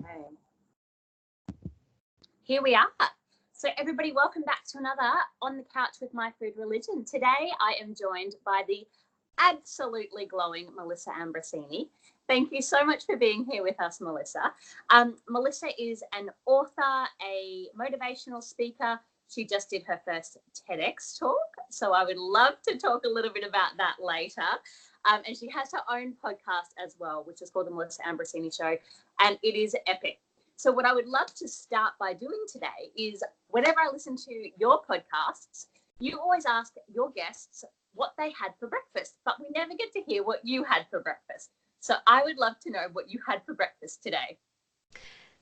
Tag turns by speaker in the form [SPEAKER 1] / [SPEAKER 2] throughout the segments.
[SPEAKER 1] Okay. Here we are. So everybody, welcome back to another On the Couch with My Food Religion. Today I am joined by the absolutely glowing Melissa Ambrosini. Thank you so much for being here with us, Melissa. Melissa is an author, a motivational speaker. She just did her first TEDx talk, so I would love to talk a little bit about that later. And she has her own podcast as well, which is called The Melissa Ambrosini Show, and it is epic. So what I would love to start by doing today is whenever I listen to your podcasts, you always ask your guests what they had for breakfast, but we never get to hear what you had for breakfast. So I would love to know what you had for breakfast today.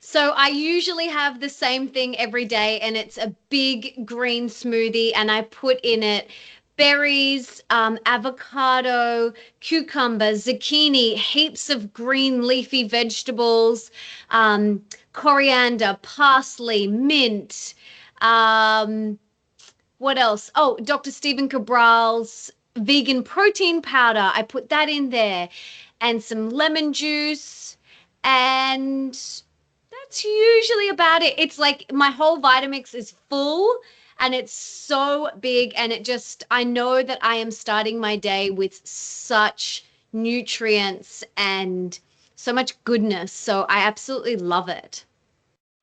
[SPEAKER 2] So I usually have the same thing every day, and it's a big green smoothie, and I put in it berries, avocado, cucumber, zucchini, heaps of green leafy vegetables, coriander, parsley, mint. What else? Oh, Dr. Stephen Cabral's vegan protein powder. I put that in there, and some lemon juice, and that's usually about it. It's like my whole Vitamix is full and it's so big, and I know that I am starting my day with such nutrients and so much goodness. So I absolutely love it.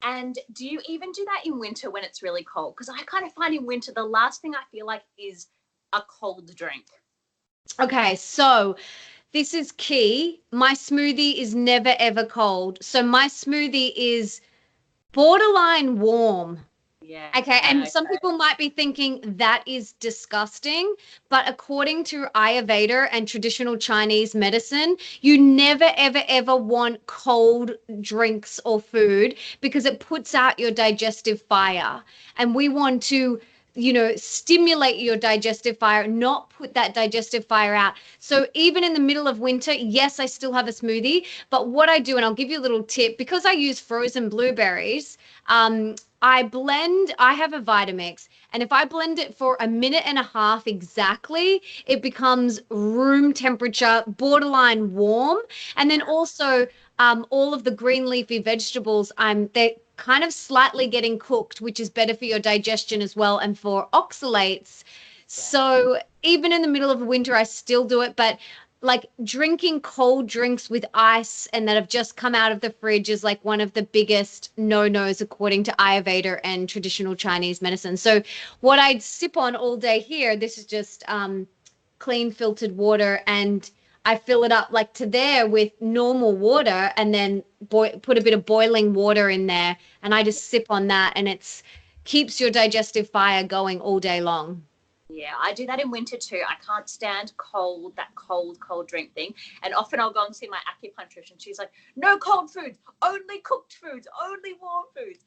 [SPEAKER 1] And do you even do that in winter when it's really cold? Because I kind of find in winter the last thing I feel like is a cold drink.
[SPEAKER 2] Okay, so this is key. My smoothie is never ever cold. So my smoothie is borderline warm.
[SPEAKER 1] Yeah.
[SPEAKER 2] Okay, and some people might be thinking that is disgusting, but according to Ayurveda and traditional Chinese medicine, you never, ever, ever want cold drinks or food because it puts out your digestive fire. And we want to, stimulate your digestive fire, not put that digestive fire out. So even in the middle of winter, yes, I still have a smoothie, but what I do, and I'll give you a little tip, because I use frozen blueberries, I have a Vitamix, and if I blend it for a minute and a half exactly, it becomes room temperature, borderline warm. And then also, all of the green leafy vegetables, they're kind of slightly getting cooked, which is better for your digestion as well and for oxalates. So even in the middle of winter, I still do it, but like drinking cold drinks with ice and that have just come out of the fridge is like one of the biggest no-nos according to Ayurveda and traditional Chinese medicine. So what I'd sip on all day here, this is just clean filtered water, and I fill it up like to there with normal water, and then put a bit of boiling water in there, and I just sip on that, and it's keeps your digestive fire going all day long.
[SPEAKER 1] Yeah, I do that in winter too. I can't stand that cold drink thing. And often I'll go and see my acupuncturist and she's like, no cold foods, only cooked foods, only warm foods.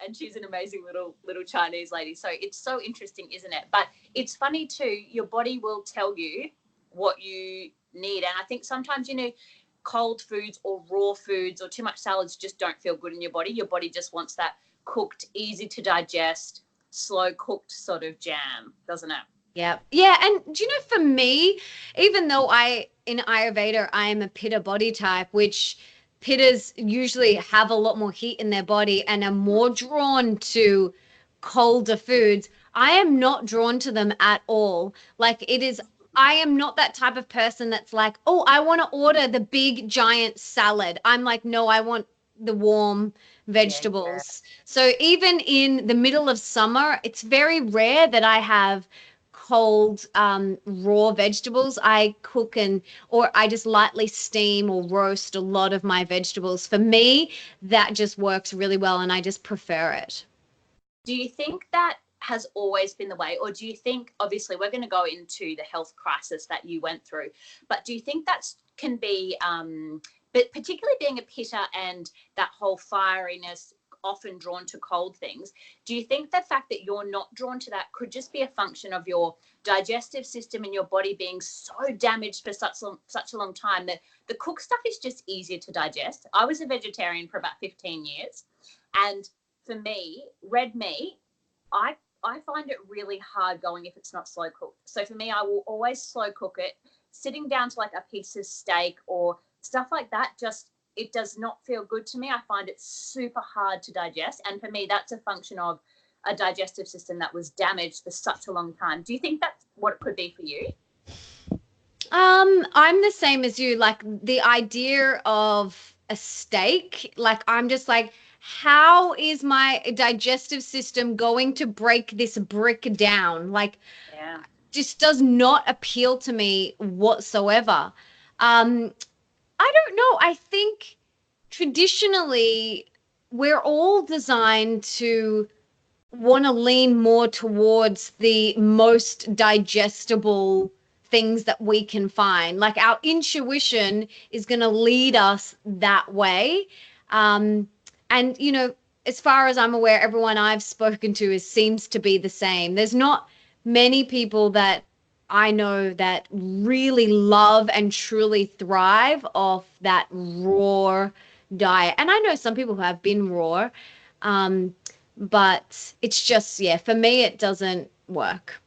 [SPEAKER 1] And she's an amazing little Chinese lady. So it's so interesting, isn't it? But it's funny too, your body will tell you what you need. And I think sometimes, cold foods or raw foods or too much salads just don't feel good in your body. Your body just wants that cooked, easy to digest, slow cooked sort of jam, doesn't it?
[SPEAKER 2] Yeah. And for me, even though in Ayurveda, I am a pitta body type, which pittas usually have a lot more heat in their body and are more drawn to colder foods, I am not drawn to them at all. I am not that type of person that's like, oh, I want to order the big giant salad. I'm like, no, I want the warm vegetables. Yeah. So even in the middle of summer, it's very rare that I have cold raw vegetables. I cook or I just lightly steam or roast a lot of my vegetables. For me, that just works really well, and I just prefer it.
[SPEAKER 1] Do you think that has always been the way, or do you think, obviously we're going to go into the health crisis that you went through, but do you think that can be but particularly being a pitta and that whole fieriness, often drawn to cold things, do you think the fact that you're not drawn to that could just be a function of your digestive system and your body being so damaged for such a long time that the cooked stuff is just easier to digest? I was a vegetarian for about 15 years, and for me, red meat, I find it really hard going if it's not slow cooked. So for me, I will always slow cook it. Sitting down to like a piece of steak or stuff like that just it does not feel good to me. I find it super hard to digest. And for me, that's a function of a digestive system that was damaged for such a long time. Do you think that's what it could be for you?
[SPEAKER 2] I'm the same as you. Like the idea of a steak, like I'm just like, how is my digestive system going to break this brick down? Like,
[SPEAKER 1] Yeah.
[SPEAKER 2] just does not appeal to me whatsoever. Um, I don't know. I think traditionally we're all designed to want to lean more towards the most digestible things that we can find. Like our intuition is going to lead us that way. Um, and, you know, as far as I'm aware, everyone I've spoken to seems to be the same. There's not many people that I know that really love and truly thrive off that raw diet. And I know some people who have been raw. Um, but it's just, yeah, for me, it doesn't work.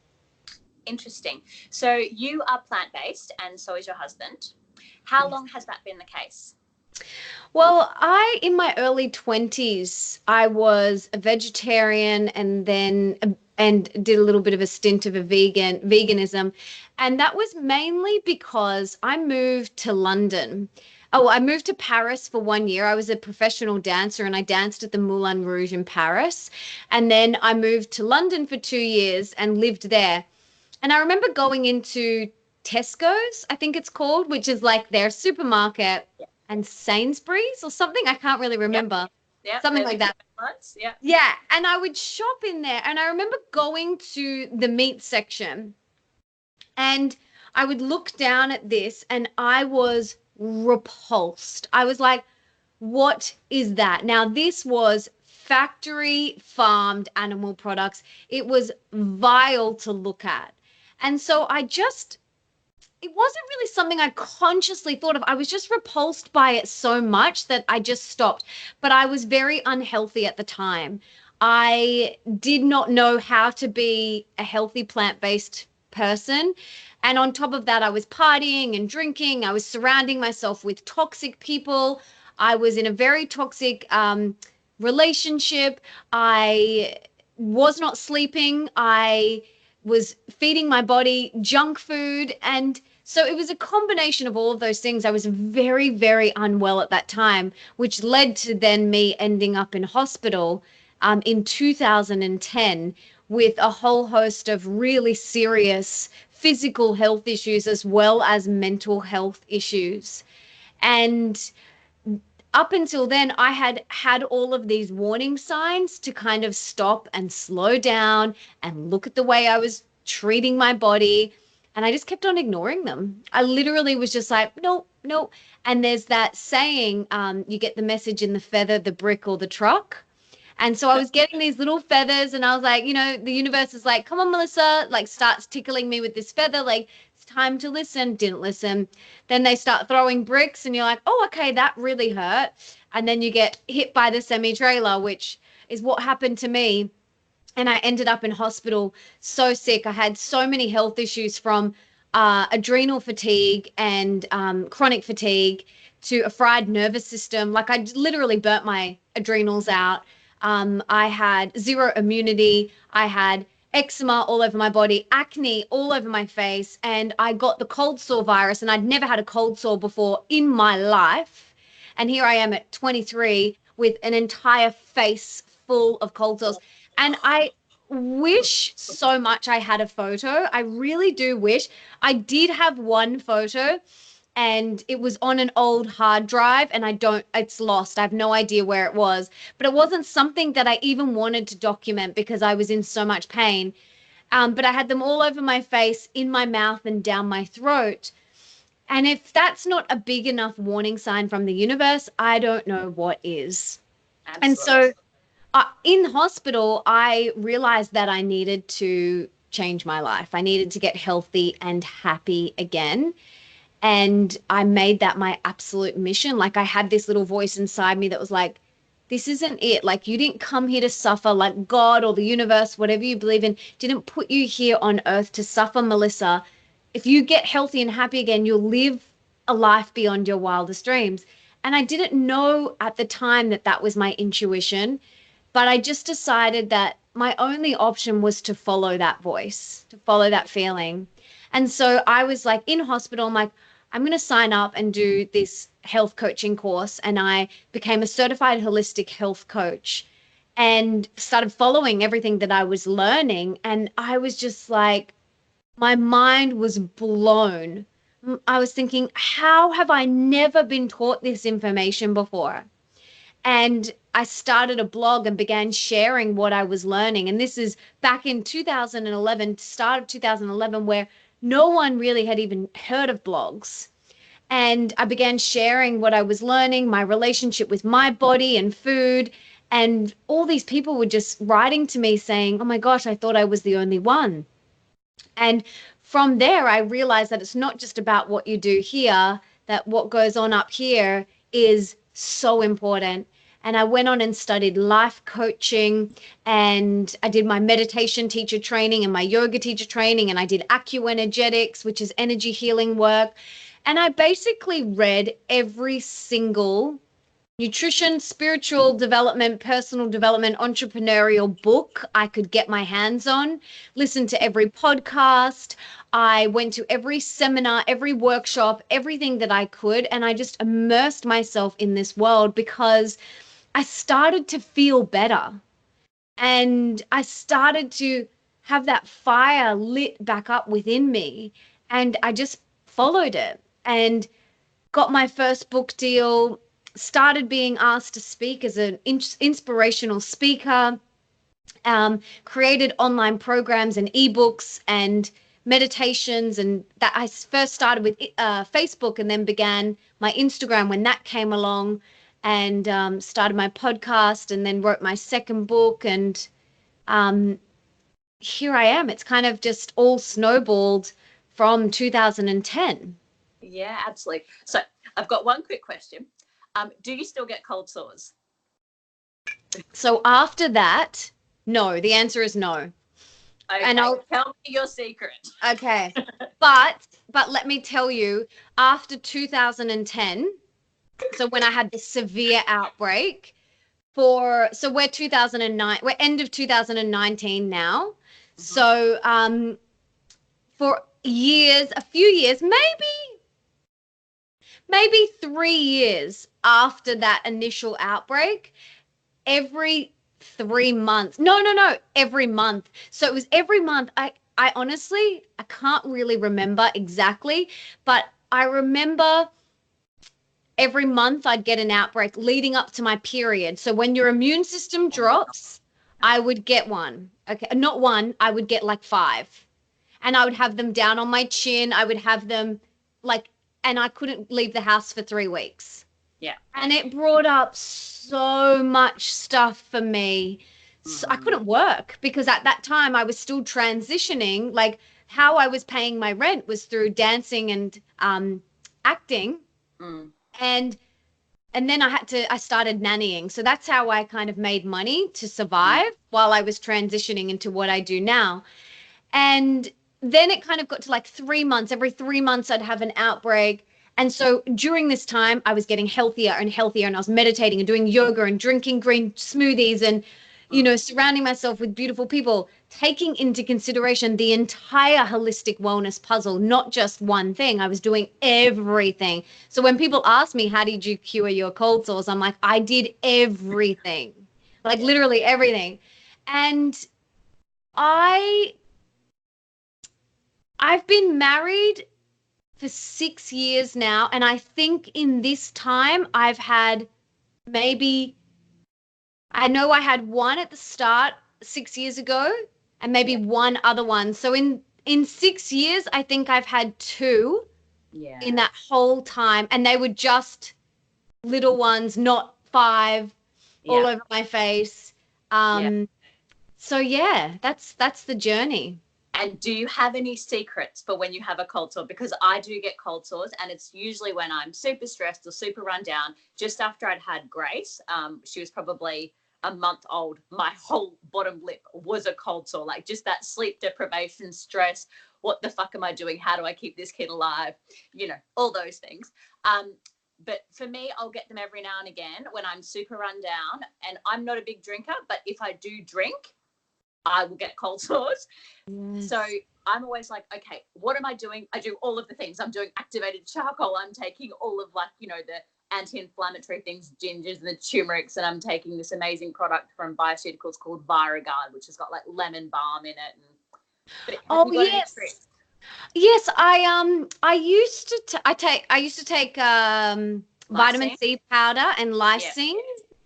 [SPEAKER 1] Interesting. So you are plant-based and so is your husband. How long has that been the case?
[SPEAKER 2] Well, in my early 20s, I was a vegetarian and then and did a little bit of a stint of a veganism. And that was mainly because I moved to London. Oh, I moved to Paris for 1 year. I was a professional dancer and I danced at the Moulin Rouge in Paris. And then I moved to London for 2 years and lived there. And I remember going into Tesco's, I think it's called, which is like their supermarket,
[SPEAKER 1] Yeah.
[SPEAKER 2] and Sainsbury's or something. I can't really
[SPEAKER 1] Yep.
[SPEAKER 2] remember.
[SPEAKER 1] Yep.
[SPEAKER 2] Something
[SPEAKER 1] They're
[SPEAKER 2] like
[SPEAKER 1] the
[SPEAKER 2] that.
[SPEAKER 1] ones. Yeah.
[SPEAKER 2] Yeah. And I would shop in there. And I remember going to the meat section and I would look down at this and I was repulsed. I was like, what is that? Now, this was factory farmed animal products. It was vile to look at. And so it wasn't really something I consciously thought of. I was just repulsed by it so much that I just stopped. But I was very unhealthy at the time. I did not know how to be a healthy plant-based person. And on top of that, I was partying and drinking. I was surrounding myself with toxic people. I was in a very toxic relationship. I was not sleeping. I was feeding my body junk food. And so it was a combination of all of those things. I was very, very unwell at that time, which led to then me ending up in hospital in 2010 with a whole host of really serious physical health issues as well as mental health issues. And up until then, I had all of these warning signs to kind of stop and slow down and look at the way I was treating my body. And I just kept on ignoring them. I literally was just like, no, no. And there's that saying, you get the message in the feather, the brick, or the truck. And so I was getting these little feathers, and I was like, you know, the universe is like, come on, Melissa, like starts tickling me with this feather, like it's time to listen. Didn't listen. Then they start throwing bricks, and you're like, oh, okay, that really hurt. And then you get hit by the semi-trailer, which is what happened to me. And I ended up in hospital so sick. I had so many health issues from adrenal fatigue and chronic fatigue to a fried nervous system. Like I literally burnt my adrenals out. I had zero immunity. I had eczema all over my body, acne all over my face, and I got the cold sore virus. And I'd never had a cold sore before in my life. And here I am at 23 with an entire face full of cold sores. And I wish so much I had a photo. I really do wish. I did have one photo and it was on an old hard drive and it's lost. I have no idea where it was, but it wasn't something that I even wanted to document because I was in so much pain. But I had them all over my face, in my mouth and down my throat. And if that's not a big enough warning sign from the universe, I don't know what is.
[SPEAKER 1] Absolutely.
[SPEAKER 2] And so in hospital, I realized that I needed to change my life. I needed to get healthy and happy again. And I made that my absolute mission. Like I had this little voice inside me that was like, this isn't it. Like you didn't come here to suffer. Like God or the universe, whatever you believe in, didn't put you here on earth to suffer, Melissa. If you get healthy and happy again, you'll live a life beyond your wildest dreams. And I didn't know at the time that that was my intuition, but I just decided that my only option was to follow that voice, to follow that feeling. And so I was like in hospital, I'm like, I'm going to sign up and do this health coaching course. And I became a certified holistic health coach and started following everything that I was learning. And I was just like, my mind was blown. I was thinking, how have I never been taught this information before? And I started a blog and began sharing what I was learning. And this is back in 2011, start of 2011, where no one really had even heard of blogs. And I began sharing what I was learning, my relationship with my body and food. And all these people were just writing to me saying, oh my gosh, I thought I was the only one. And from there, I realized that it's not just about what you do here, that what goes on up here is so important. And I went on and studied life coaching, and I did my meditation teacher training and my yoga teacher training, and I did acuenergetics, which is energy healing work. And I basically read every single nutrition, spiritual development, personal development, entrepreneurial book I could get my hands on, listened to every podcast. I went to every seminar, every workshop, everything that I could. And I just immersed myself in this world because I started to feel better. And I started to have that fire lit back up within me. And I just followed it and got my first book deal, started being asked to speak as an inspirational speaker, created online programs and ebooks and meditations. And that I first started with Facebook and then began my Instagram when that came along, and started my podcast and then wrote my second book. And um, here I am. It's kind of just all snowballed from 2010.
[SPEAKER 1] Yeah, absolutely. So I've got one quick question. Do you still get cold sores?
[SPEAKER 2] So after that, no, the answer is no.
[SPEAKER 1] Okay,
[SPEAKER 2] And
[SPEAKER 1] tell me your secret.
[SPEAKER 2] okay. But let me tell you, after 2010, so when I had this severe outbreak so we're 2009, we're end of 2019 now. So for years, a few years, maybe 3 years after that initial outbreak, every 3 months. No, every month. So it was every month. I honestly, I can't really remember exactly, but I remember every month I'd get an outbreak leading up to my period. So when your immune system drops, I would get one. Okay, not one, I would get like five. And I would have them down on my chin. I would have them like, and I couldn't leave the house for 3 weeks.
[SPEAKER 1] Yeah.
[SPEAKER 2] And it brought up so much stuff for me. So I couldn't work because at that time I was still transitioning. Like how I was paying my rent was through dancing and acting.
[SPEAKER 1] Mm.
[SPEAKER 2] And then I started nannying. So that's how I kind of made money to survive while I was transitioning into what I do now. And then it kind of got to like 3 months. Every 3 months, I'd have an outbreak. And so during this time, I was getting healthier and healthier, and I was meditating and doing yoga and drinking green smoothies and, surrounding myself with beautiful people, taking into consideration the entire holistic wellness puzzle, not just one thing. I was doing everything. So when people ask me, how did you cure your cold sores? I'm like, I did everything, like literally everything. And I've been married for 6 years now, and I think in this time I've had maybe, I know I had one at the start 6 years ago and maybe one other one. So in 6 years, I think I've had two in that whole time, and they were just little ones, not five all over my face. So yeah, that's the journey.
[SPEAKER 1] And do you have any secrets for when you have a cold sore? Because I do get cold sores, and it's usually when I'm super stressed or super run down. Just after I'd had Grace, she was probably a month old. My whole bottom lip was a cold sore, like just that sleep deprivation, stress. What the fuck am I doing? How do I keep this kid alive? All those things. But for me, I'll get them every now and again when I'm super run down. And I'm not a big drinker, but if I do drink, I will get cold sores.
[SPEAKER 2] Yes.
[SPEAKER 1] So I'm always like, okay, what am I doing? I do all of the things. I'm doing activated charcoal. I'm taking all of, like, you know, the anti-inflammatory things, gingers and the turmerics, and I'm taking this amazing product from Bioceuticals called Viragard, which has got like lemon balm in it. But have
[SPEAKER 2] Oh
[SPEAKER 1] you got any tricks?
[SPEAKER 2] yes. Yes, I used to I used to take vitamin
[SPEAKER 1] Lysine?
[SPEAKER 2] C powder and
[SPEAKER 1] Yeah.
[SPEAKER 2] lysine.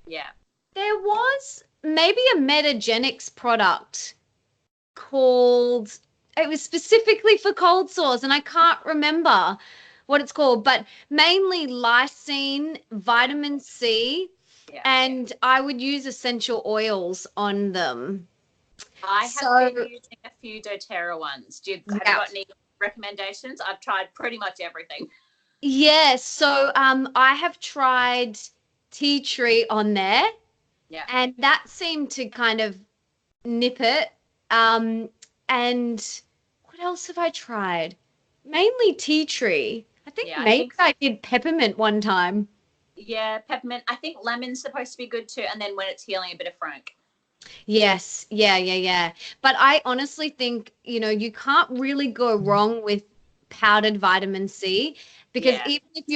[SPEAKER 1] Yeah.
[SPEAKER 2] There was maybe a Metagenics product called, it was specifically for cold sores, and I can't remember what it's called, but mainly lysine, vitamin C,
[SPEAKER 1] Yeah.
[SPEAKER 2] and I would use essential oils on them.
[SPEAKER 1] I have
[SPEAKER 2] So,
[SPEAKER 1] been using a few doTERRA ones. Have you
[SPEAKER 2] yeah.
[SPEAKER 1] got any recommendations? I've tried pretty much everything.
[SPEAKER 2] Yes, so I have tried tea tree on there,
[SPEAKER 1] Yeah.
[SPEAKER 2] and that seemed to kind of nip it. Um, and what else have I tried? Mainly tea tree. I think
[SPEAKER 1] Yeah. I
[SPEAKER 2] maybe
[SPEAKER 1] think,
[SPEAKER 2] I did peppermint one time.
[SPEAKER 1] yeah, peppermint. I think lemon's supposed to be good too. And then when it's healing, a bit of frank.
[SPEAKER 2] Yes, yeah, yeah, yeah. But I honestly think, you can't really go wrong with powdered vitamin C, because
[SPEAKER 1] Yeah.
[SPEAKER 2] even if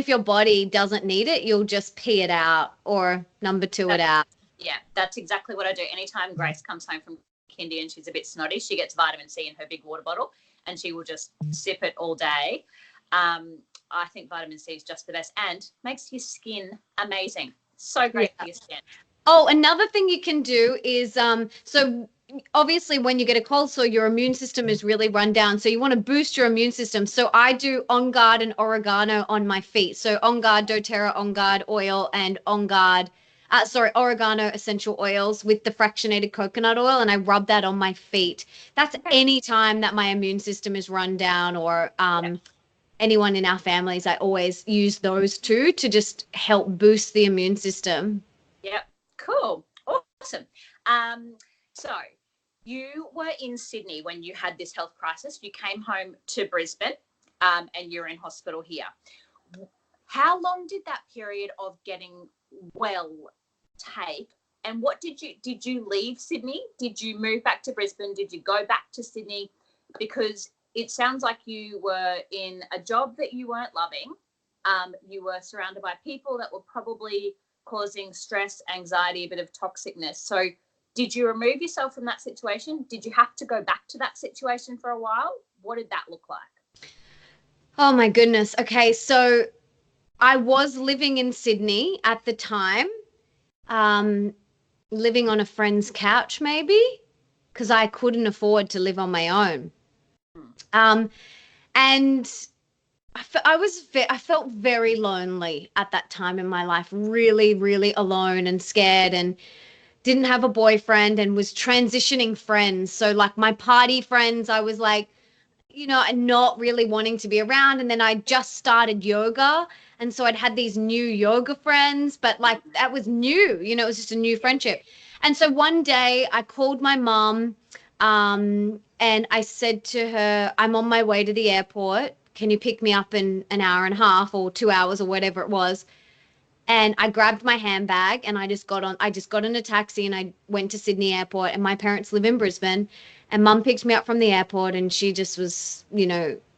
[SPEAKER 2] your body doesn't need it, you'll just pee it out or number two it
[SPEAKER 1] That,
[SPEAKER 2] out.
[SPEAKER 1] yeah. That's exactly what I do. Anytime Grace comes home from kindy and she's a bit snotty, she gets vitamin C in her big water bottle and she will just sip it all day. Um, I think vitamin C is just the best and makes your skin amazing. So
[SPEAKER 2] Yeah.
[SPEAKER 1] great for your skin.
[SPEAKER 2] Oh, another thing you can do is so obviously when you get a cold sore, your immune system is really run down. So you want to boost your immune system. So I do On Guard and oregano on my feet. So On Guard doTERRA On Guard oil and On Guard oregano essential oils with the fractionated coconut oil, and I rub that on my feet. That's
[SPEAKER 1] Okay.
[SPEAKER 2] any time that my immune system is run down, or
[SPEAKER 1] Yeah.
[SPEAKER 2] anyone in our families, I always use those two to just help boost the immune system.
[SPEAKER 1] Yep. Cool. Awesome. So you were in Sydney when you had this health crisis. You came home to Brisbane, and you're in hospital here. How long did that period of getting well take? And what did you leave Sydney? Did you move back to Brisbane? Did you go back to Sydney? Because it sounds like you were in a job that you weren't loving. You were surrounded by people that were probably causing stress, anxiety, a bit of toxicness. So did you remove yourself from that situation? Did you have to go back to that situation for a while? What did that look like?
[SPEAKER 2] Oh my goodness. Okay, so I was living in Sydney at the time, um, living on a friend's couch maybe, because I couldn't afford to live on my own. Um, and I felt very lonely at that time in my life, really, really alone and scared, and didn't have a boyfriend, and was transitioning friends. So like my party friends, I was like, and not really wanting to be around. And then I just started yoga. And so I'd had these new yoga friends, but like that was new, it was just a new friendship. And so one day I called my mom, and I said to her, I'm on my way to the airport. Can you pick me up in an hour and a half or 2 hours or whatever it was? And I grabbed my handbag and I just got in a taxi and I went to Sydney Airport, and my parents live in Brisbane, and mum picked me up from the airport, and she just was,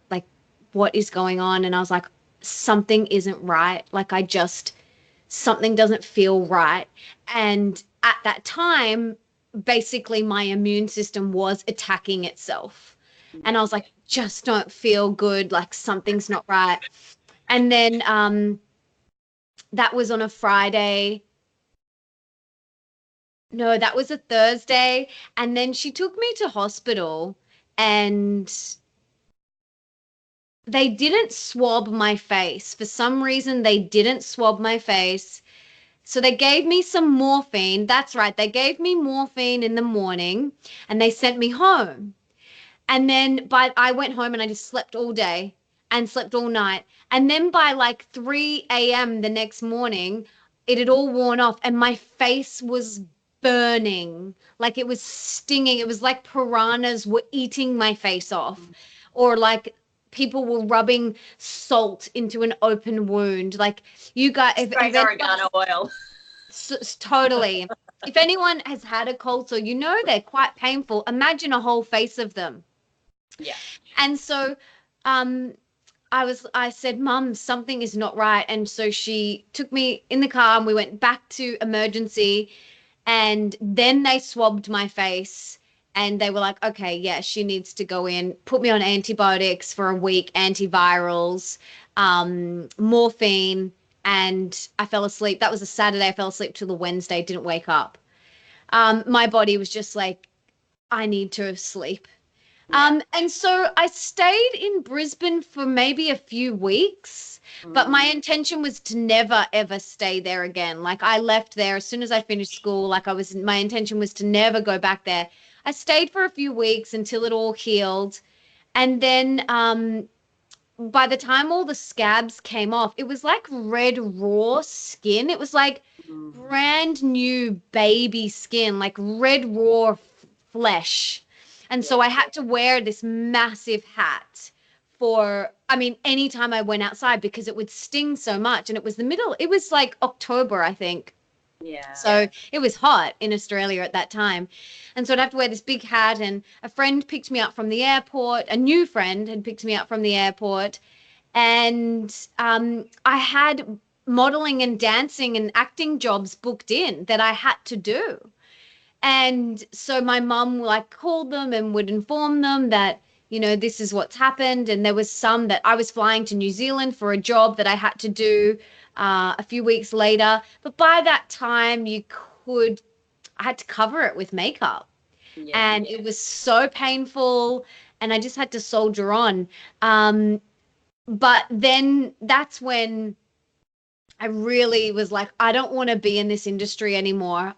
[SPEAKER 2] like, what is going on? And I was like, something isn't right. Like something doesn't feel right. And at that time, basically my immune system was attacking itself. And
[SPEAKER 1] Yeah.
[SPEAKER 2] I was like, just don't feel good. Like something's not right. And then, that was on a Friday. No, that was a Thursday. And then she took me to hospital, and they didn't swab my face. For some reason, they didn't swab my face. So they gave me some morphine. That's right. They gave me morphine in the morning, and they sent me home. And then I went home and I just slept all day and slept all night. And then by like 3 a.m. the next morning, it had all worn off and my face was burning. Like it was stinging. It was like piranhas were eating my face off, or like people were rubbing salt into an open wound. Like, you guys,
[SPEAKER 1] Straight oregano oil.
[SPEAKER 2] Totally. If anyone has had a cold sore, you know they're quite painful. Imagine a whole face of them.
[SPEAKER 1] Yeah.
[SPEAKER 2] And so um I said, Mum, something is not right. And so she took me in the car and we went back to emergency, and then they swabbed my face and they were like, okay, yeah, she needs to go in, put me on antibiotics for a week, antivirals, morphine, and I fell asleep. That was a Saturday. I fell asleep till the Wednesday, didn't wake up. My body was just like, I need to sleep.
[SPEAKER 1] Yeah.
[SPEAKER 2] And so I stayed in Brisbane for maybe a few weeks, but my intention was to never ever stay there again. Like, I left there as soon as I finished school. Like, my intention was to never go back there. I stayed for a few weeks until it all healed. And then by the time all the scabs came off, it was like red raw skin. It was like brand new baby skin, like red raw flesh. And so I had to wear this massive hat for, I mean, anytime I went outside because it would sting so much. And it was like October, I think.
[SPEAKER 1] Yeah.
[SPEAKER 2] So it was hot in Australia at that time. And so I'd have to wear this big hat. And a friend picked me up from the airport. A new friend had picked me up from the airport. And I had modeling and dancing and acting jobs booked in that I had to do. And so my mum like called them and would inform them that, this is what's happened. And there was some that I was flying to New Zealand for a job that I had to do a few weeks later. But by that time, I had to cover it with makeup.
[SPEAKER 1] Yeah.
[SPEAKER 2] And it was so painful. And I just had to soldier on. But then that's when I really was like, I don't want to be in this industry anymore.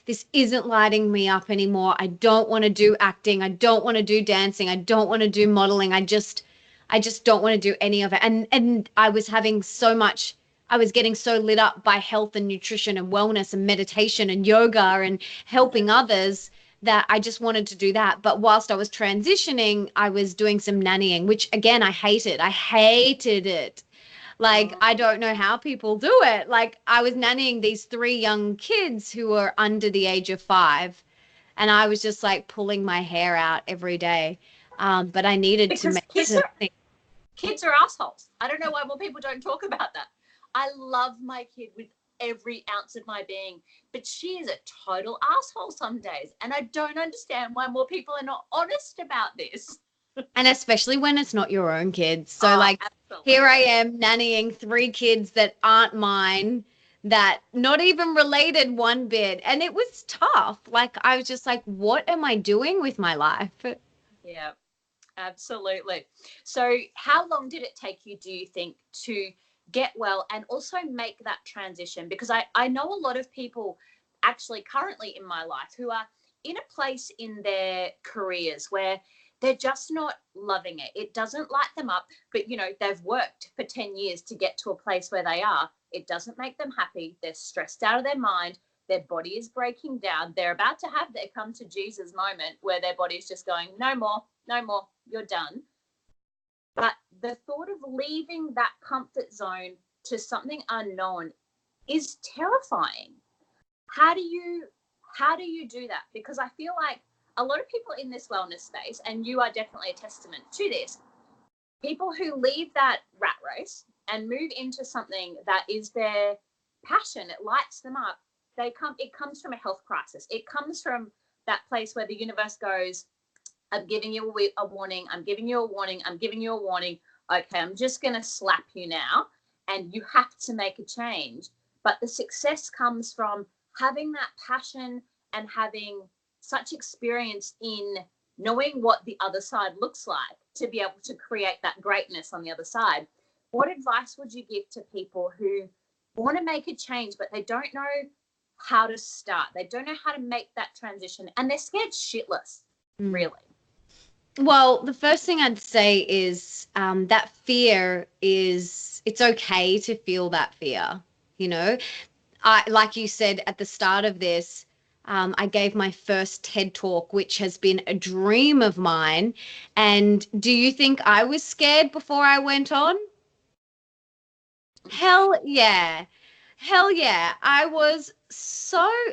[SPEAKER 2] This isn't lighting me up anymore. I don't want to do acting. I don't want to do dancing. I don't want to do modeling. I just don't want to do any of it. And I was getting so lit up by health and nutrition and wellness and meditation and yoga and helping others that I just wanted to do that. But whilst I was transitioning, I was doing some nannying, which again, I hated. I hated it. Like, I don't know how people do it. Like, I was nannying these 3 young kids who were under the age of 5, and I was just like pulling my hair out every day. But I needed to
[SPEAKER 1] Because
[SPEAKER 2] make it a thing.
[SPEAKER 1] kids are assholes. I don't know why more people don't talk about that. I love my kid with every ounce of my being, but she is a total asshole some days. And I don't understand why more people are not honest about this.
[SPEAKER 2] And especially when it's not your own kids. So,
[SPEAKER 1] Absolutely.
[SPEAKER 2] here I am nannying 3 kids that aren't mine, that not even related one bit. And it was tough. Like, I was just like, what am I doing with my life?
[SPEAKER 1] Yeah, absolutely. So how long did it take you, do you think, to get well and also make that transition? Because I know a lot of people actually currently in my life who are in a place in their careers where they're just not loving it. It doesn't light them up, but they've worked for 10 years to get to a place where they are. It doesn't make them happy. They're stressed out of their mind. Their body is breaking down. They're about to have their come to Jesus moment where their body is just going, no more, you're done. But the thought of leaving that comfort zone to something unknown is terrifying. How do you do that? Because I feel like a lot of people in this wellness space, and you are definitely a testament to this, people who leave that rat race and move into something that is their passion, it lights them up. It comes from a health crisis. It comes from that place where the universe goes, I'm giving you a warning. I'm giving you a warning. I'm giving you a warning. Okay, I'm just going to slap you now. And you have to make a change. But the success comes from having that passion and having such experience in knowing what the other side looks like to be able to create that greatness on the other side. What advice would you give to people who want to make a change, but they don't know how to start? They don't know how to make that transition, and they're scared shitless, really.
[SPEAKER 2] Well, the first thing I'd say is that fear it's okay to feel that fear. Like you said at the start of this, I gave my first TED Talk, which has been a dream of mine. And do you think I was scared before I went on? Hell yeah. Hell yeah. I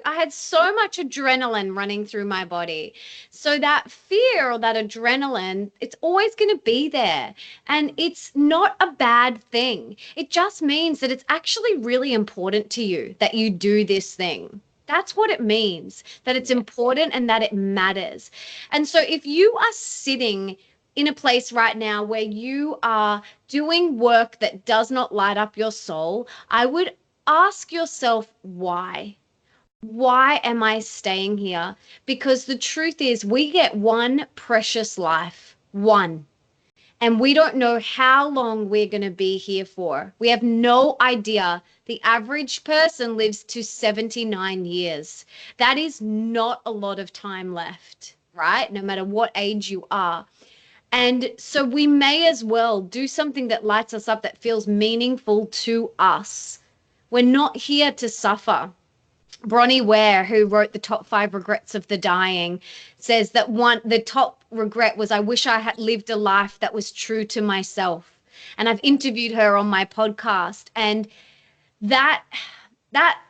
[SPEAKER 2] had so much adrenaline running through my body. So that fear or that adrenaline, it's always going to be there. And it's not a bad thing. It just means that it's actually really important to you that you do this thing. That's what it means, that it's important and that it matters. And so if you are sitting in a place right now where you are doing work that does not light up your soul, I would ask yourself why. Why am I staying here? Because the truth is, we get one precious life, one. And we don't know how long we're going to be here for. We have no idea. The average person lives to 79 years. That is not a lot of time left, right? No matter what age you are. And so we may as well do something that lights us up, that feels meaningful to us. We're not here to suffer. Bronnie Ware, who wrote the top 5 regrets of the dying, says that the top regret was, I wish I had lived a life that was true to myself. And I've interviewed her on my podcast, and that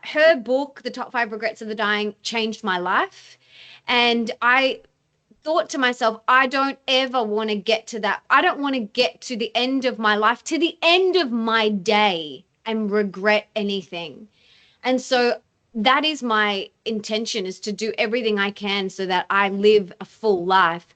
[SPEAKER 2] her book, The Top 5 Regrets of the Dying, changed my life. And I thought to myself, I don't ever want to get to that. I don't want to get to the end of my life, to the end of my day, and regret anything. And so that is my intention, is to do everything I can so that I live a full life.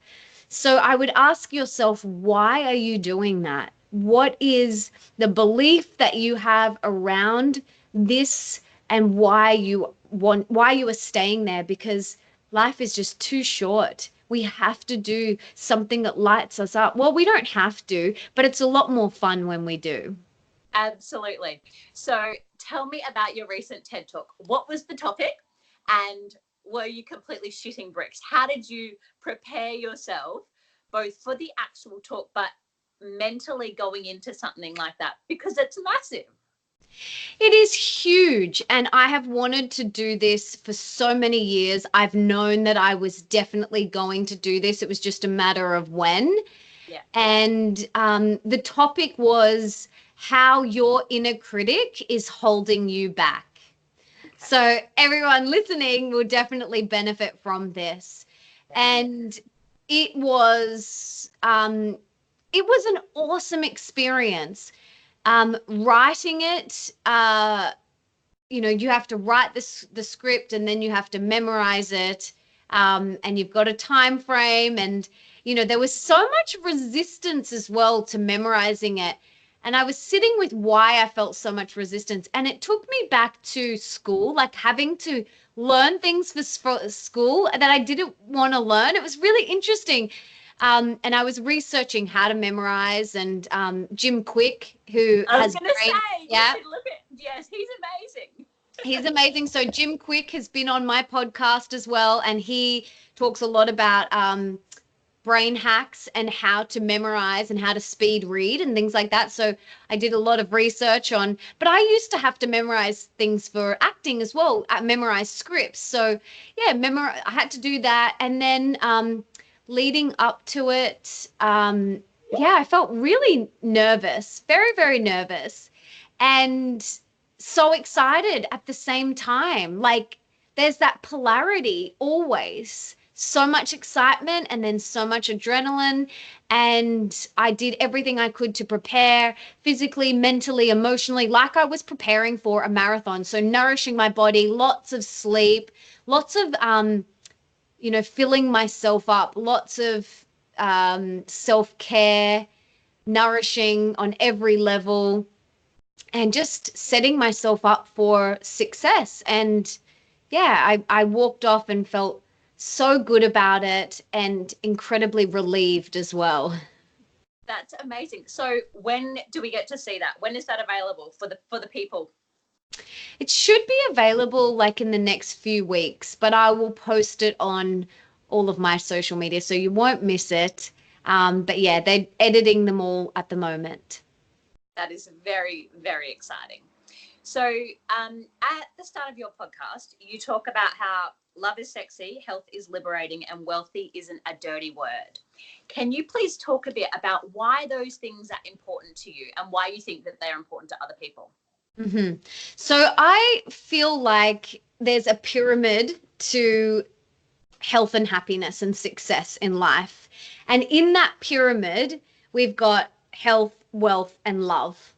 [SPEAKER 2] So I would ask yourself, why are you doing that? What is the belief that you have around this, and why you are staying there? Because life is just too short. We have to do something that lights us up. Well, we don't have to, but it's a lot more fun when we do.
[SPEAKER 1] Absolutely. So tell me about your recent TED Talk. What was the topic, and were you completely shitting bricks? How did you prepare yourself both for the actual talk, but mentally going into something like that? Because it's massive.
[SPEAKER 2] It is huge. And I have wanted to do this for so many years. I've known that I was definitely going to do this. It was just a matter of when.
[SPEAKER 1] Yeah.
[SPEAKER 2] And the topic was how your inner critic is holding you back. Okay. So everyone listening will definitely benefit from this. Yeah. And it was an awesome experience. Writing it, you have to write the script, and then you have to memorize it, and you've got a time frame, and there was so much resistance as well to memorizing it. And I was sitting with why I felt so much resistance, and it took me back to school, like having to learn things for school that I didn't want to learn. It was really interesting. And I was researching how to memorize, and Jim Quick, who
[SPEAKER 1] has
[SPEAKER 2] yeah,
[SPEAKER 1] yes, he's amazing.
[SPEAKER 2] He's amazing. So Jim Quick has been on my podcast as well, and he talks a lot about brain hacks and how to memorize and how to speed read and things like that. So I did a lot of research on, but I used to have to memorize things for acting as well, memorize scripts. So yeah, I had to do that. And then leading up to it, I felt really nervous, very, very nervous, and so excited at the same time. Like, there's that polarity always. So much excitement and then so much adrenaline. And I did everything I could to prepare physically, mentally, emotionally, like I was preparing for a marathon. So nourishing my body, lots of sleep, lots of filling myself up, lots of self-care, nourishing on every level, and just setting myself up for success. And yeah, I walked off and felt so good about it, and incredibly relieved as well.
[SPEAKER 1] That's amazing. So when do we get to see that? When is that available for the people?
[SPEAKER 2] It should be available like in the next few weeks, but I will post it on all of my social media, so you won't miss it. But yeah, they're editing them all at the moment.
[SPEAKER 1] That is very, very exciting. So at the start of your podcast, you talk about how love is sexy, health is liberating, and wealthy isn't a dirty word. Can you please talk a bit about why those things are important to you and why you think that they're important to other people?
[SPEAKER 2] Mm-hmm. So I feel like there's a pyramid to health and happiness and success in life. And in that pyramid, we've got health, wealth, and love.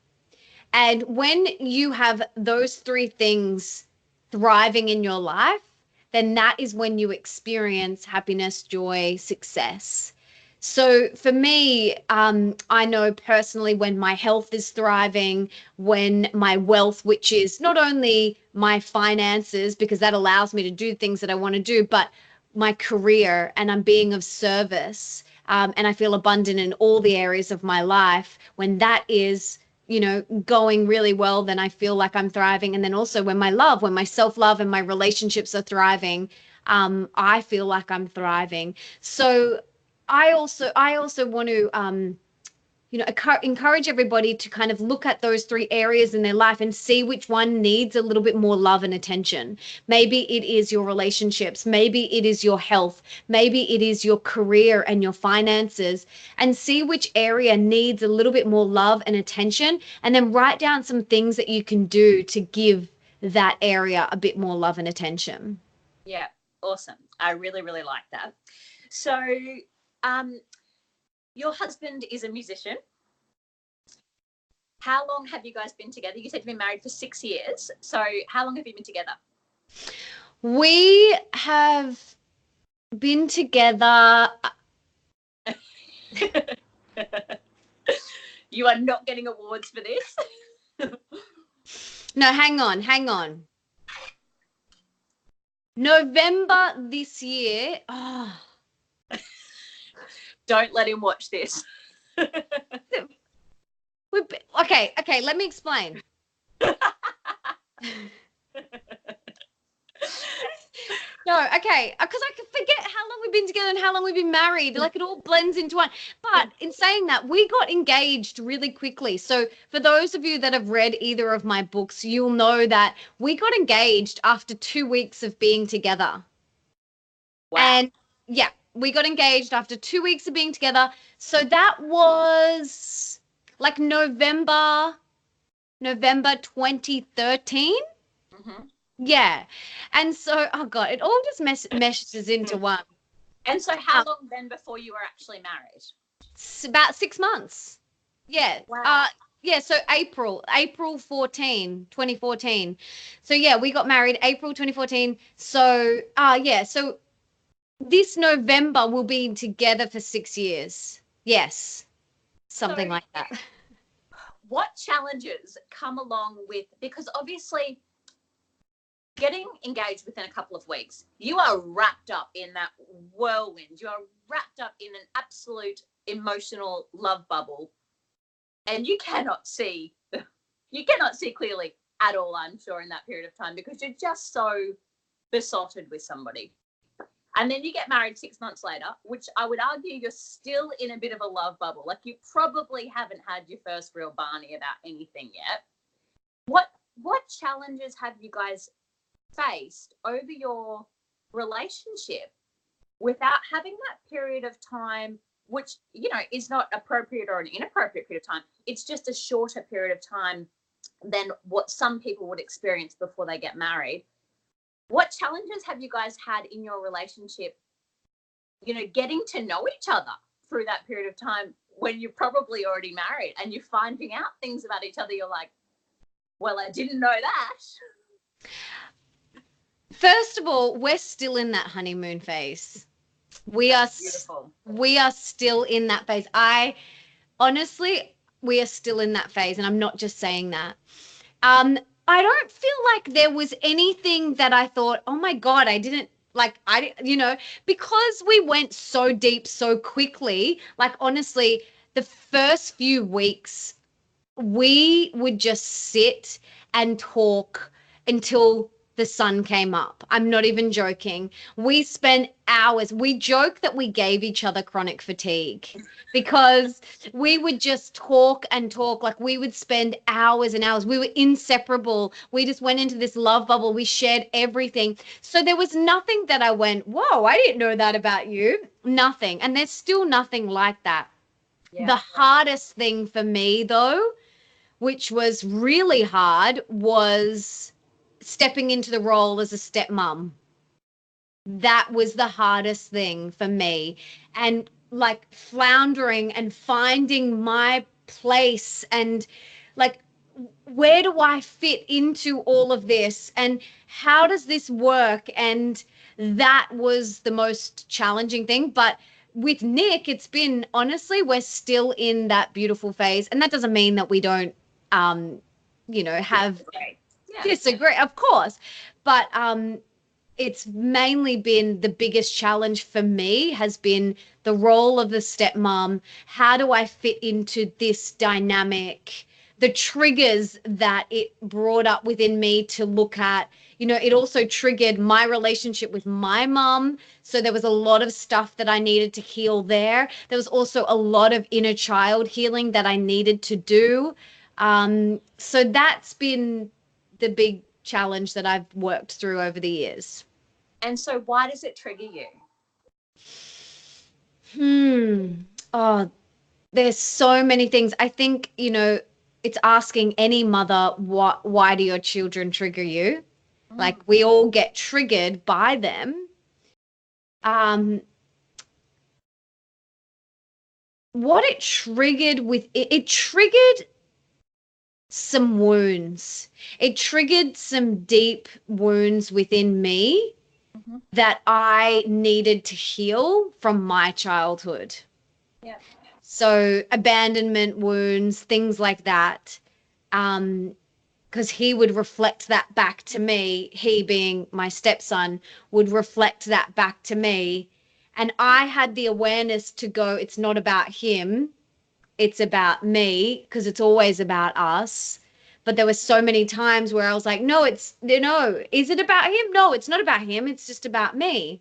[SPEAKER 2] And when you have those three things thriving in your life, then that is when you experience happiness, joy, success. So for me, I know personally when my health is thriving, when my wealth, which is not only my finances, because that allows me to do things that I want to do, but my career and I'm being of service, and I feel abundant in all the areas of my life, when that is going really well, then I feel like I'm thriving. And then also when my self-love and my relationships are thriving, I feel like I'm thriving. So I also want to encourage everybody to kind of look at those three areas in their life and see which one needs a little bit more love and attention. Maybe it is your relationships, maybe it is your health, maybe it is your career and your finances, and see which area needs a little bit more love and attention, and then write down some things that you can do to give that area a bit more love and attention.
[SPEAKER 1] Yeah, awesome. I really, really like that. So, your husband is a musician. How long have you guys been together? You said you've been married for 6 years. So how long have you been together?
[SPEAKER 2] We have been together.
[SPEAKER 1] You are not getting awards for this.
[SPEAKER 2] No, hang on. November this year. Oh.
[SPEAKER 1] Don't let him watch this.
[SPEAKER 2] Okay, let me explain. No, okay, because I can forget how long we've been together and how long we've been married. Like it all blends into one. But in saying that, we got engaged really quickly. So for those of you that have read either of my books, you'll know that we got engaged after 2 weeks of being together. Wow. And yeah, we got engaged after 2 weeks of being together. So that was like November 2013.
[SPEAKER 1] Mm-hmm.
[SPEAKER 2] Yeah. And so, oh God, it all just meshes into one.
[SPEAKER 1] And so how long then before you were actually married?
[SPEAKER 2] About 6 months. Yeah.
[SPEAKER 1] Wow.
[SPEAKER 2] Yeah, so April 2014. So yeah, we got married April 2014. So so this November we'll be together for 6 years. Yes. Something like that.
[SPEAKER 1] What challenges come along with, because obviously getting engaged within a couple of weeks, you are wrapped up in that whirlwind. You are wrapped up in an absolute emotional love bubble, and you cannot see clearly at all, I'm sure, in that period of time, because you're just so besotted with somebody. And then you get married 6 months later, which I would argue you're still in a bit of a love bubble. Like you probably haven't had your first real Barney about anything yet. What challenges have you guys faced over your relationship without having that period of time, which, is not appropriate or an inappropriate period of time? It's just a shorter period of time than what some people would experience before they get married. What challenges have you guys had in your relationship, getting to know each other through that period of time when you're probably already married and you're finding out things about each other? You're like, well, I didn't know that.
[SPEAKER 2] First of all, we're still in that honeymoon phase. We are still in that phase. Honestly, we are still in that phase, and I'm not just saying that. I don't feel like there was anything that I thought, oh my God, because we went so deep so quickly. Like, honestly, the first few weeks, we would just sit and talk until the sun came up. I'm not even joking. We spent hours. We joke that we gave each other chronic fatigue because we would just talk and talk. Like we would spend hours and hours. We were inseparable. We just went into this love bubble. We shared everything. So there was nothing that I went, whoa, I didn't know that about you. Nothing. And there's still nothing like that.
[SPEAKER 1] Yeah.
[SPEAKER 2] The hardest thing for me, though, which was really hard, was stepping into the role as a stepmom. That was the hardest thing for me. And like floundering and finding my place and like, where do I fit into all of this and how does this work? And that was the most challenging thing. But with Nick, it's been honestly, we're still in that beautiful phase. And that doesn't mean that we don't, have disagree, of course. But it's mainly been the biggest challenge for me has been the role of the stepmom. How do I fit into this dynamic? The triggers that it brought up within me to look at, it also triggered my relationship with my mum. So there was a lot of stuff that I needed to heal there. There was also a lot of inner child healing that I needed to do. So that's been the big challenge that I've worked through over the years.
[SPEAKER 1] And so why does it trigger you?
[SPEAKER 2] Oh, there's so many things. I think, it's asking any mother, why do your children trigger you? Like we all get triggered by them. What it triggered it triggered some wounds. It triggered some deep wounds within me that I needed to heal from my childhood.
[SPEAKER 1] Yeah.
[SPEAKER 2] So abandonment wounds, things like that. Because he would reflect that back to me. He being my stepson would reflect that back to me. And I had the awareness to go, it's not about him. It's about me, because it's always about us. But there were so many times where I was like, no, is it about him? No, it's not about him. It's just about me.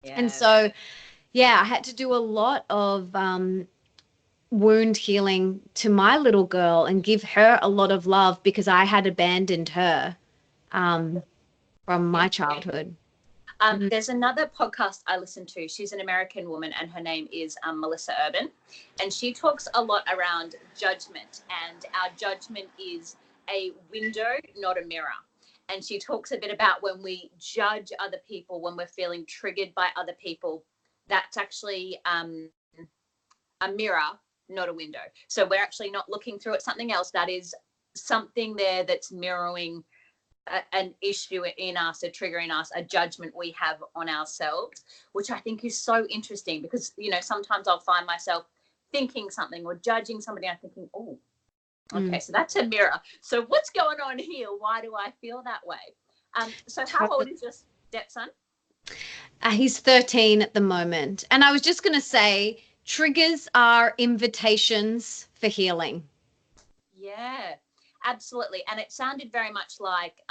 [SPEAKER 1] Yeah.
[SPEAKER 2] And so, yeah, I had to do a lot of wound healing to my little girl and give her a lot of love because I had abandoned her from my childhood.
[SPEAKER 1] There's another podcast I listen to. She's an American woman and her name is Melissa Urban. And she talks a lot around judgment, and our judgment is a window, not a mirror. And she talks a bit about when we judge other people, when we're feeling triggered by other people, that's actually a mirror, not a window. So we're actually not looking through at something else. That is something there that's mirroring an issue in us, a trigger in us, a judgment we have on ourselves, which I think is so interesting because, sometimes I'll find myself thinking something or judging somebody. I'm thinking, oh, okay, so that's a mirror. So what's going on here? Why do I feel that way? So how old is your stepson?
[SPEAKER 2] He's 13 at the moment. And I was just going to say, triggers are invitations for healing.
[SPEAKER 1] Yeah, absolutely. And it sounded very much like,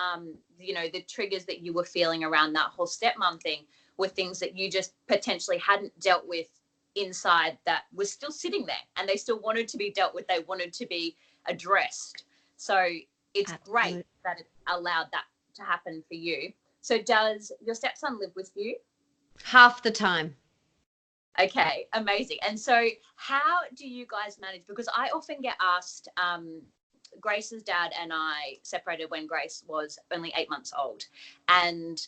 [SPEAKER 1] the triggers that you were feeling around that whole stepmom thing were things that you just potentially hadn't dealt with inside that was still sitting there and they still wanted to be dealt with. They wanted to be addressed. So it's great that it allowed that to happen for you. So does your stepson live with you?
[SPEAKER 2] Half the time.
[SPEAKER 1] Okay, amazing. And so how do you guys manage? Because I often get asked, Grace's dad and I separated when Grace was only 8 months old. And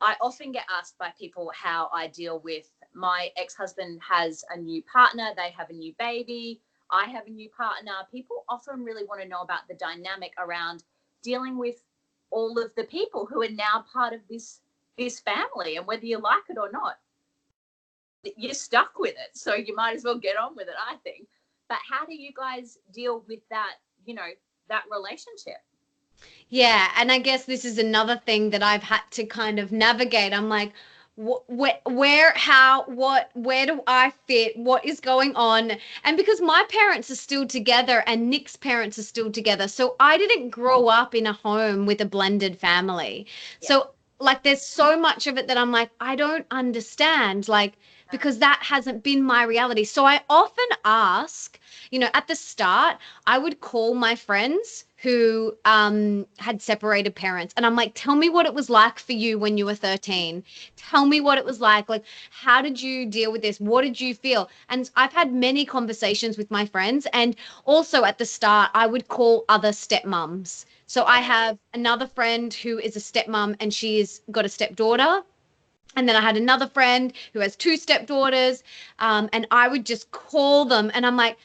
[SPEAKER 1] I often get asked by people how I deal with my ex-husband has a new partner, they have a new baby, I have a new partner. People often really want to know about the dynamic around dealing with all of the people who are now part of this family, and whether you like it or not, you're stuck with it. So you might as well get on with it, I think. But how do you guys deal with that, that relationship?
[SPEAKER 2] Yeah, and I guess this is another thing that I've had to kind of navigate. I'm like, where, how, where do I fit? What is going on? And because my parents are still together and Nick's parents are still together, so I didn't grow up in a home with a blended family.
[SPEAKER 1] Yeah.
[SPEAKER 2] So like, there's so much of it that I'm like, I don't understand, like, because that hasn't been my reality. So I often ask, at the start, I would call my friends who had separated parents, and I'm like, tell me what it was like for you when you were 13. Tell me what it was like. Like, how did you deal with this? What did you feel? And I've had many conversations with my friends. And also at the start, I would call other stepmoms. So I have another friend who is a stepmom and she's got a stepdaughter. And then I had another friend who has two stepdaughters. And I would just call them and I'm like,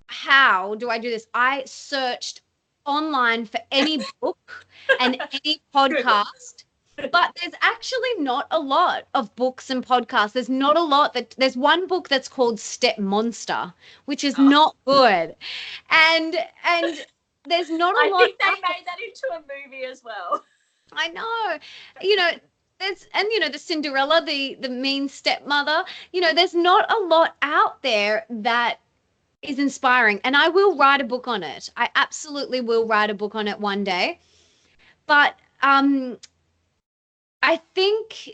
[SPEAKER 2] how do I do this? I searched online for any book and any podcast, but there's actually not a lot of books and podcasts. There's not a lot there's one book that's called Step Monster, which is
[SPEAKER 1] Oh.
[SPEAKER 2] not good. And there's not a
[SPEAKER 1] I
[SPEAKER 2] lot.
[SPEAKER 1] think they made that into a movie as well.
[SPEAKER 2] I know. You know, the Cinderella, the mean stepmother, there's not a lot out there that is inspiring, and I will write a book on it. I absolutely will write a book on it one day. But I think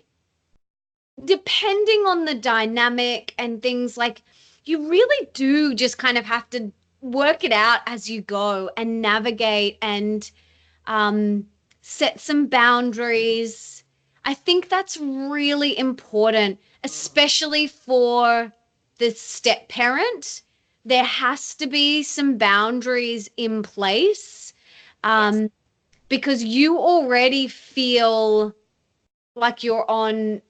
[SPEAKER 2] depending on the dynamic and things, like, you really do just kind of have to work it out as you go and navigate and um, set some boundaries. I think that's really important, especially for the step parent. There has to be some boundaries in place,
[SPEAKER 1] Yes.
[SPEAKER 2] because you already feel like you're on,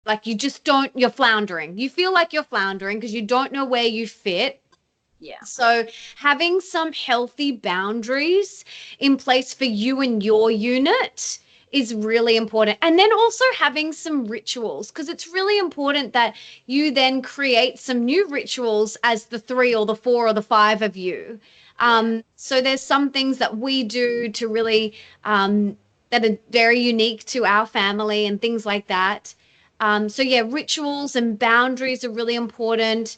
[SPEAKER 2] like you're floundering. You feel like you're floundering because you don't know where you fit.
[SPEAKER 1] Yeah.
[SPEAKER 2] So having some healthy boundaries in place for you and your unit is really important. And then also having some rituals, because it's really important that you then create some new rituals as the three or the four or the five of you. So there's some things that we do to really that are very unique to our family and things like that. So yeah, rituals and boundaries are really important.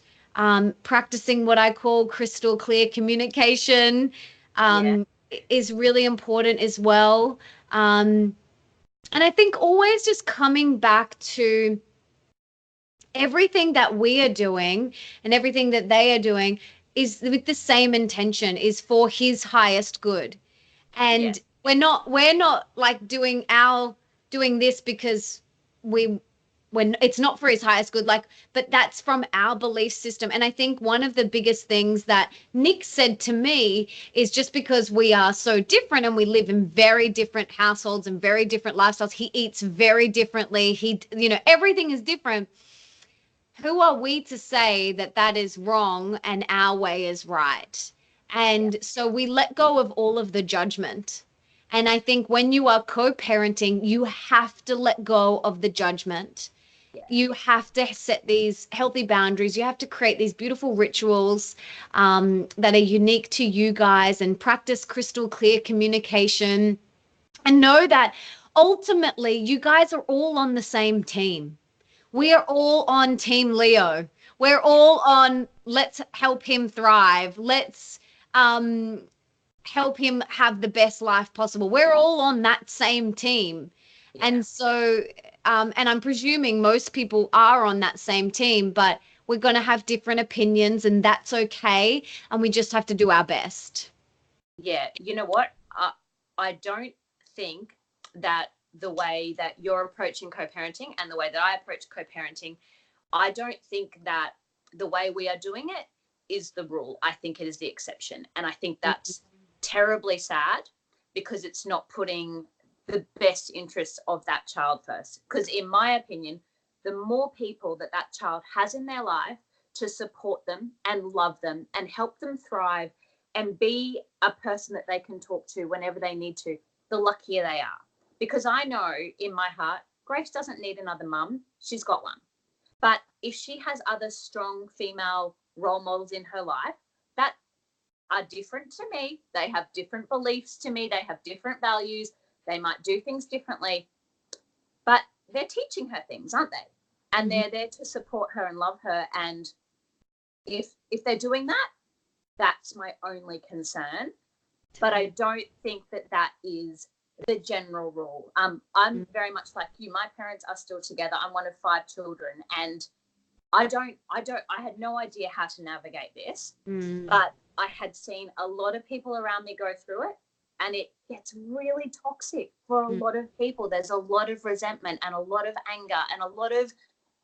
[SPEAKER 2] Practicing what I call crystal clear communication
[SPEAKER 1] Yeah.
[SPEAKER 2] is really important as well. And I think always just coming back to everything that we are doing and everything that they are doing is with the same intention, is for his highest good.
[SPEAKER 1] Yeah.
[SPEAKER 2] And we're not like doing this because we when it's not for his highest good, like, but that's from our belief system. And I think one of the biggest things that Nick said to me is, just because we are so different and we live in very different households and very different lifestyles, he eats very differently, everything is different. Who are we to say that that is wrong and our way is right?
[SPEAKER 1] Yeah.
[SPEAKER 2] And so we let go of all of the judgment. And I think when you are co-parenting, you have to let go of the judgment.
[SPEAKER 1] Yeah.
[SPEAKER 2] You have to set these healthy boundaries. You have to create these beautiful rituals that are unique to you guys, and practice crystal clear communication, and know that ultimately you guys are all on the same team. We are all on Team Leo. We're all on, let's help him thrive. Let's um, help him have the best life possible. We're all on that same team.
[SPEAKER 1] Yeah.
[SPEAKER 2] And so, and I'm presuming most people are on that same team, but we're going to have different opinions, and that's okay. And we just have to do our best.
[SPEAKER 1] Yeah. You know what? I don't think that the way that you're approaching co-parenting and the way that I approach co-parenting, I don't think that the way we are doing it is the rule. I think it is the exception. And I think that's terribly sad, because it's not putting the best interests of that child first. Because in my opinion, the more people that that child has in their life to support them and love them and help them thrive and be a person that they can talk to whenever they need to, the luckier they are. Because I know in my heart, Grace doesn't need another mum. She's got one. But if she has other strong female role models in her life that are different to me, they have different beliefs to me, they have different values, they might do things differently, but they're teaching her things, aren't they? And they're there to support her and love her. And if they're doing that, that's my only concern. But I don't think that is the general rule. I'm very much like you. My parents are still together. I'm one of 5 children, and I had no idea how to navigate this, but I had seen a lot of people around me go through it, and it gets really toxic for a lot of people. There's a lot of resentment and a lot of anger and a lot of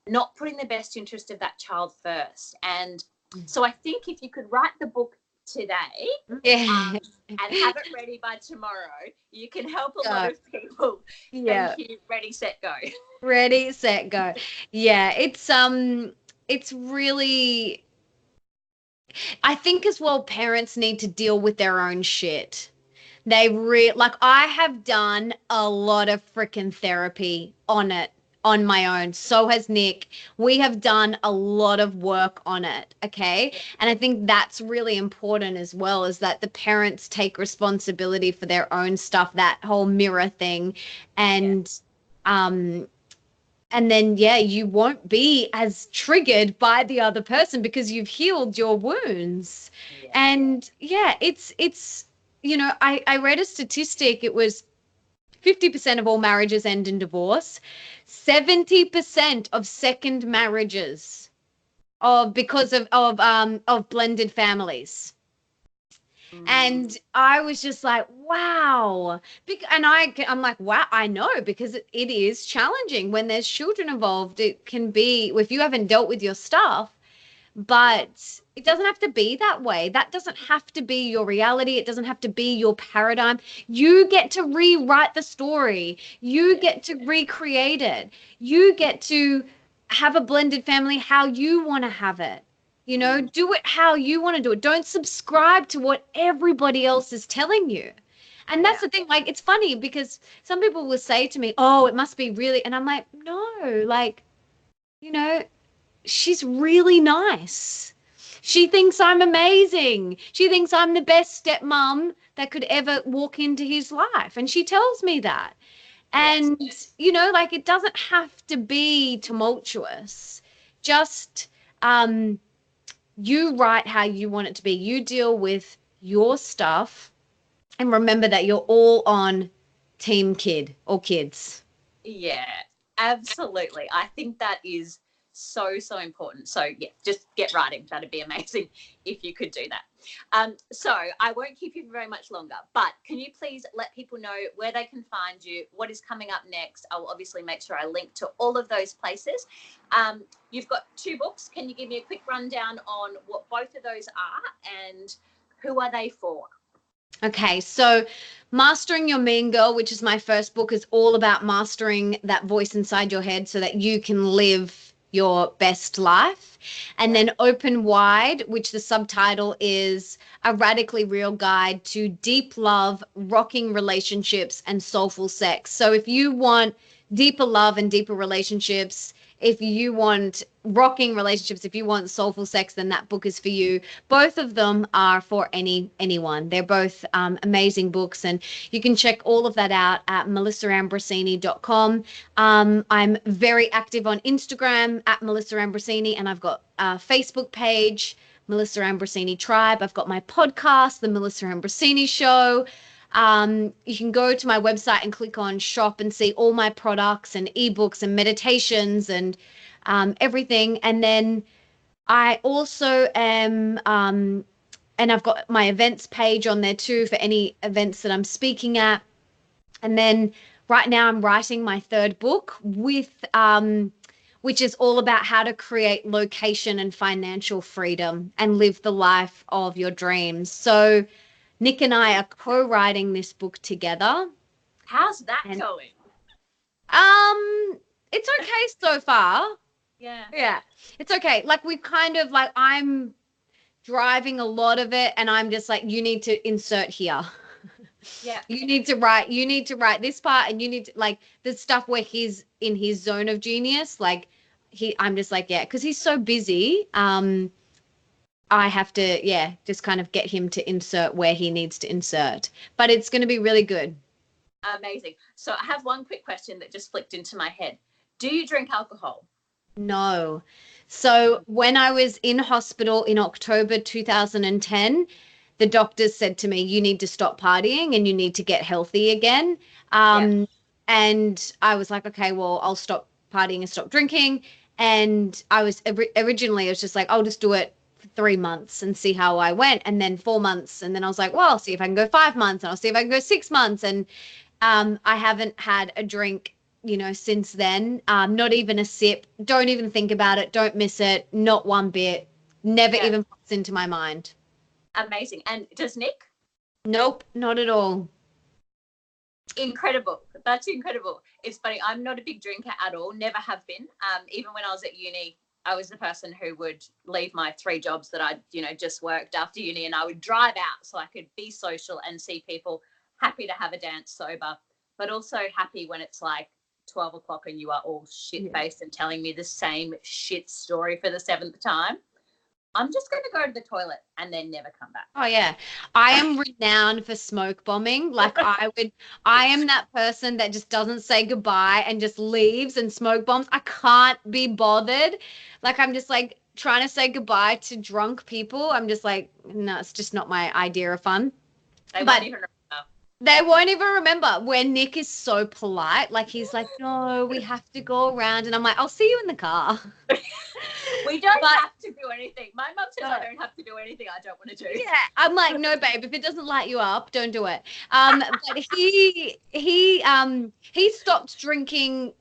[SPEAKER 1] not putting the best interest of that child first. And so I think if you could write the book today and have it ready by tomorrow, you can help a lot of people. Thank you. Ready, set, go.
[SPEAKER 2] Ready, set, go. Yeah, it's really, I think as well, parents need to deal with their own shit. Like, I have done a lot of freaking therapy on my own. So has Nick. We have done a lot of work on it. Okay. And I think that's really important as well, is that the parents take responsibility for their own stuff, that whole mirror thing. And, and then, you won't be as triggered by the other person because you've healed your wounds. And it's, I read a statistic. It was 50% of all marriages end in divorce, 70% of second marriages because of blended families. And I was just like, wow. And I'm like, wow, I know, because it is challenging when there's children involved. It can be, if you haven't dealt with your stuff, but it doesn't have to be that way. That doesn't have to be your reality. It doesn't have to be your paradigm. You get to rewrite the story. You get to recreate it. You get to have a blended family how you want to have it. Do it how you want to do it. Don't subscribe to what everybody else is telling you. And that's the thing. Like, it's funny because some people will say to me, oh, it must be really. And I'm like, no, like, she's really nice. She thinks I'm amazing. She thinks I'm the best stepmom that could ever walk into his life. And she tells me that. And, like, it doesn't have to be tumultuous. Just you write how you want it to be. You deal with your stuff. And remember that you're all on team kid or kids.
[SPEAKER 1] Yeah, absolutely. I think that is so important. So just get writing. That'd be amazing if you could do that. So I won't keep you for very much longer, but can you please let people know where they can find you, what is coming up next? I will obviously make sure I link to all of those places. You've got 2 books. Can you give me a quick rundown on what both of those are and who are they for?
[SPEAKER 2] Okay, so Mastering Your Mean Girl, which is my first book, is all about mastering that voice inside your head so that you can live your best life. And then Open Wide, which the subtitle is A Radically Real Guide to Deep Love, Rocking Relationships, and Soulful Sex. So if you want deeper love and deeper relationships, if you want rocking relationships, if you want soulful sex, then that book is for you. Both of them are for anyone. They're both amazing books, and you can check all of that out at melissaambrosini.com. I'm very active on Instagram at Melissa Ambrosini, and I've got a Facebook page, Melissa Ambrosini Tribe. I've got my podcast, The Melissa Ambrosini Show. You can go to my website and click on shop and see all my products and ebooks and meditations and everything. And then I also am, and I've got my events page on there too for any events that I'm speaking at. And then right now I'm writing my 3rd book which is all about how to create location and financial freedom and live the life of your dreams. So Nick and I are co-writing this book together.
[SPEAKER 1] How's that going?
[SPEAKER 2] It's okay so far.
[SPEAKER 1] Yeah.
[SPEAKER 2] It's okay. Like, we kind of, like, I'm driving a lot of it, and I'm just like, you need to insert here.
[SPEAKER 1] Yeah.
[SPEAKER 2] You need to write this part, and you need to, like, the stuff where he's in his zone of genius. Like, I'm just like, because he's so busy. I have to, just kind of get him to insert where he needs to insert. But it's going to be really good.
[SPEAKER 1] Amazing. So I have one quick question that just flicked into my head. Do you drink alcohol?
[SPEAKER 2] No. So when I was in hospital in October 2010, the doctors said to me, you need to stop partying and you need to get healthy again.
[SPEAKER 1] Yeah.
[SPEAKER 2] And I was like, okay, well, I'll stop partying and stop drinking. And I was originally, I was just like, I'll just do it for 3 months and see how I went. And then 4 months. And then I was like, well, I'll see if I can go 5 months and I'll see if I can go 6 months. And I haven't had a drink, since then. Not even a sip. Don't even think about it. Don't miss it. Not one bit. Never
[SPEAKER 1] Yeah.
[SPEAKER 2] even pops into my mind.
[SPEAKER 1] Amazing. And does Nick?
[SPEAKER 2] Nope, not at all.
[SPEAKER 1] Incredible. That's incredible. It's funny. I'm not a big drinker at all. Never have been. Even when I was at uni, I was the person who would leave my 3 jobs that I'd, just worked after uni, and I would drive out so I could be social and see people, happy to have a dance sober, but also happy when it's like 12 o'clock and you are all shit-faced and telling me the same shit story for the 7th time. I'm just going to go to the toilet and then never come back.
[SPEAKER 2] Oh yeah. I am renowned for smoke bombing. Like I am that person that just doesn't say goodbye and just leaves and smoke bombs. I can't be bothered. Like I'm just like trying to say goodbye to drunk people. I'm just like, no, it's just not my idea of fun.
[SPEAKER 1] They
[SPEAKER 2] But
[SPEAKER 1] won't even remember.
[SPEAKER 2] they won't even remember. Where Nick is so polite. Like he's like, no, we have to go around. And I'm like, I'll see you in the car.
[SPEAKER 1] We don't have to do anything. My mum says I don't have to do anything I don't want to do.
[SPEAKER 2] Yeah, I'm like, no, babe. If it doesn't light you up, don't do it. But he stopped drinking.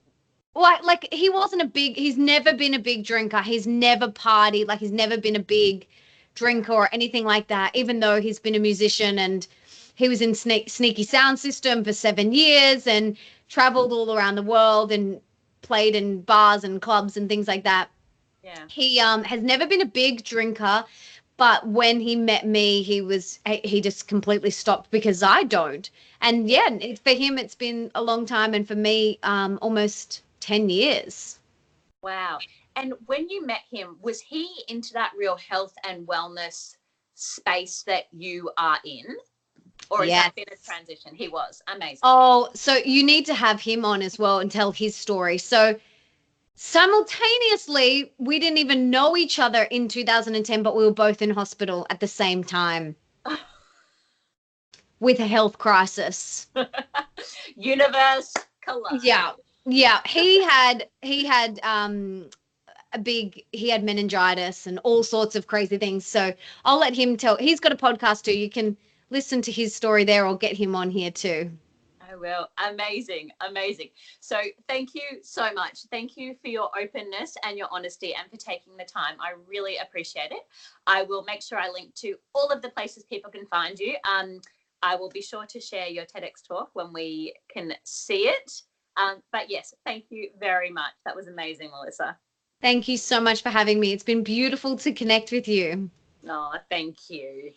[SPEAKER 2] Like he wasn't a big. He's never been a big drinker. He's never partied. Like he's never been a big drinker or anything like that. Even though he's been a musician and he was in Sneaky Sound System for 7 years and traveled all around the world and played in bars and clubs and things like that.
[SPEAKER 1] Yeah.
[SPEAKER 2] He has never been a big drinker, but when he met me, he just completely stopped because I don't. And yeah, for him it's been a long time, and for me, almost 10 years.
[SPEAKER 1] Wow. And when you met him, was he into that real health and wellness space that you are in? Or has that been a transition? He was. Amazing.
[SPEAKER 2] Oh, so you need to have him on as well and tell his story. So simultaneously, we didn't even know each other in 2010, but we were both in hospital at the same time with a health crisis.
[SPEAKER 1] Universe collide.
[SPEAKER 2] Yeah. Yeah. He had he had meningitis and all sorts of crazy things. So I'll let him tell. He's got a podcast too. You can listen to his story there or get him on here too.
[SPEAKER 1] I will. Amazing. Amazing. So thank you so much. Thank you for your openness and your honesty and for taking the time. I really appreciate it. I will make sure I link to all of the places people can find you. I will be sure to share your TEDx talk when we can see it. But yes, thank you very much. That was amazing, Melissa.
[SPEAKER 2] Thank you so much for having me. It's been beautiful to connect with you.
[SPEAKER 1] Oh, thank you.